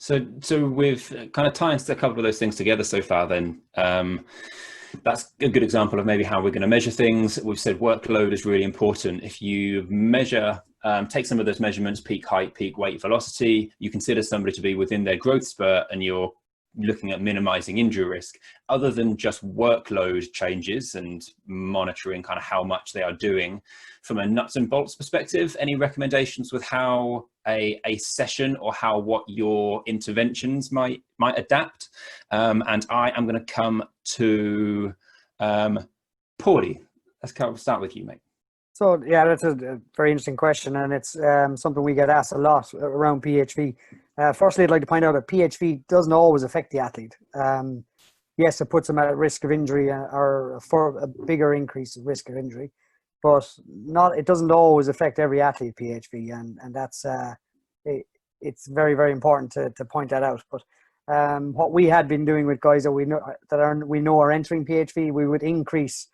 So we've kind of tying a couple of those things together so far then. That's a good example of maybe how we're going to measure things. We've said workload is really important. If you measure, take some of those measurements, peak height, peak weight, velocity, you consider somebody to be within their growth spurt and you're looking at minimizing injury risk, other than just workload changes and monitoring kind of how much they are doing. From a nuts and bolts perspective, any recommendations with how a session or how what your interventions might adapt? And I am going to come to Paudie. Let's start with you, mate. So yeah, that's a very interesting question, and it's something we get asked a lot around PHV. Firstly, I'd like to point out that PHV doesn't always affect the athlete. Yes, it puts them at risk of injury or for a bigger increase of risk of injury, but it doesn't always affect every athlete, PHV, and that's it's very, very important to point that out. But what we had been doing with guys that we know are entering PHV, we would increase.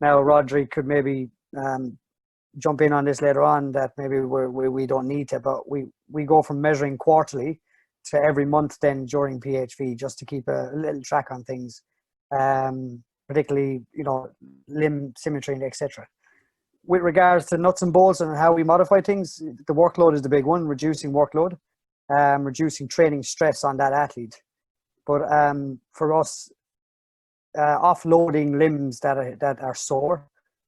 Now Rhodri could maybe jump in on this later on, that maybe we don't need to, but we go from measuring quarterly to every month then during PHV, just to keep a little track on things, particularly limb symmetry and etc. With regards to nuts and bolts and how we modify things, the workload is the big one. Reducing workload, reducing training stress on that athlete. But for us, offloading limbs that are sore.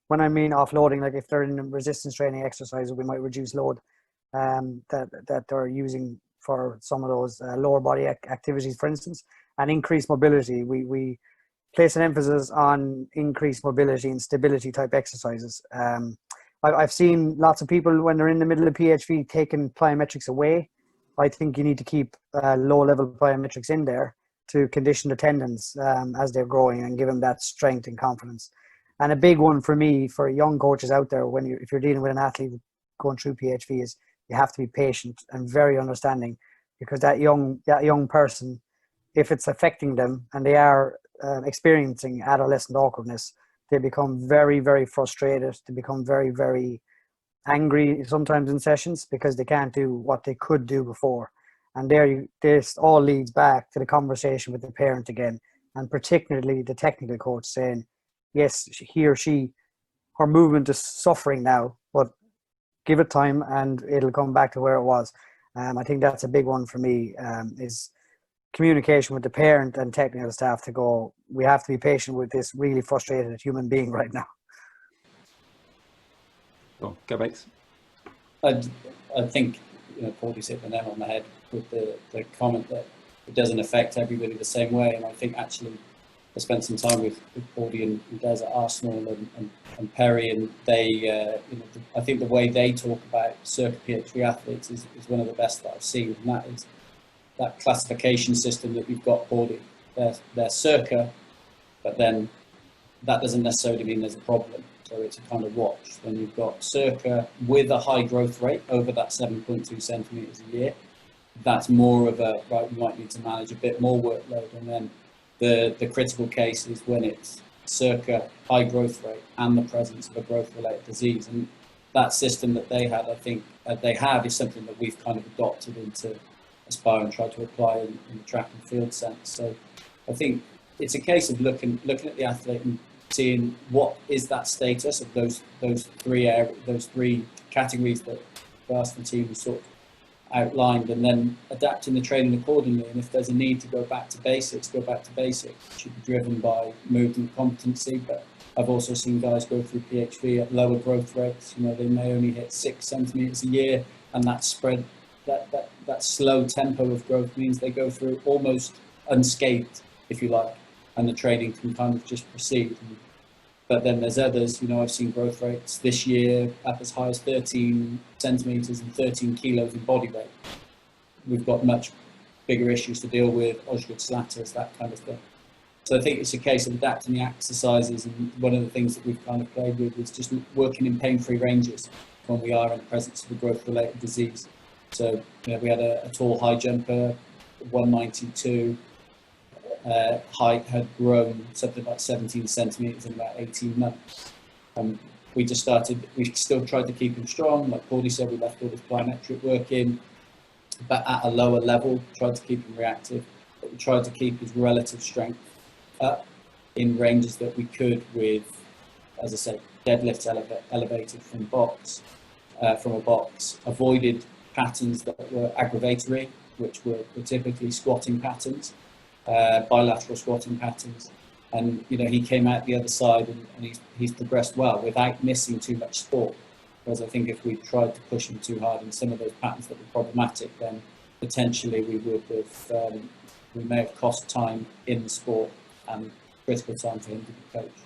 When I mean offloading, like if they're in resistance training exercises, we might reduce load that they're using for some of those lower body activities, for instance, and increase mobility. We place an emphasis on increased mobility and stability type exercises. I've seen lots of people when they're in the middle of PHV taking plyometrics away. I think you need to keep low level plyometrics in there to condition the tendons as they're growing and give them that strength and confidence. And a big one for me, for young coaches out there, if you're dealing with an athlete going through PHV, is you have to be patient and very understanding, because that young person, if it's affecting them and they are experiencing adolescent awkwardness, they become very, very frustrated. They become very, very angry sometimes in sessions because they can't do what they could do before. And this all leads back to the conversation with the parent again, and particularly the technical coach saying, yes, he or she, her movement is suffering now, but give it time and it'll come back to where it was. I think that's a big one for me, is communication with the parent and technical staff to go, we have to be patient with this really frustrated human being right now. Cool. Go back. I think Paudie's hit the nail on the head with the comment that it doesn't affect everybody the same way. And I think actually I spent some time with Paudie and Des at Arsenal and Perry, and they, I think the way they talk about circa PHV athletes is one of the best that I've seen, and that is that classification system that we've got, Paudie. They're circa, but then that doesn't necessarily mean there's a problem. So it's a kind of watch. When you've got circa with a high growth rate over that 7.2 centimetres a year, that's more of a, right, we might need to manage a bit more workload. And then the critical case is when it's circa high growth rate and the presence of a growth related disease. And that system that they had, I think they have, is something that we've kind of adopted into Aspire and tried to apply in the track and field sense. So I think it's a case of looking at the athlete and seeing what is that status of those three categories that Garth and team sort of outlined, and then adapting the training accordingly. And if there's a need to go back to basics, go back to basics. It should be driven by movement competency. But I've also seen guys go through PHV at lower growth rates. They may only hit 6 centimeters a year, and that spread, that slow tempo of growth means they go through almost unscathed, if you like, and the training can kind of just proceed. But then there's others, I've seen growth rates this year up as high as 13 centimetres and 13 kilos in body weight. We've got much bigger issues to deal with, Osgood slatters, that kind of thing. So I think it's a case of adapting the exercises, and one of the things that we've kind of played with is just working in pain-free ranges when we are in the presence of a growth-related disease. So we had a tall high jumper, 192, height had grown something like 17 centimetres in about 18 months. We still tried to keep him strong. Like Paudie said, we left all his plyometric work in. but at a lower level. Tried to keep him reactive, but we tried to keep his relative strength up in ranges that we could with, as I said, deadlifts elevated from a box, avoided patterns that were aggravatory, which were typically squatting patterns, bilateral squatting patterns. And he came out the other side and he's progressed well without missing too much sport. Whereas I think if we tried to push him too hard in some of those patterns that were problematic, then potentially we may have cost time in the sport and critical time for him to be coached.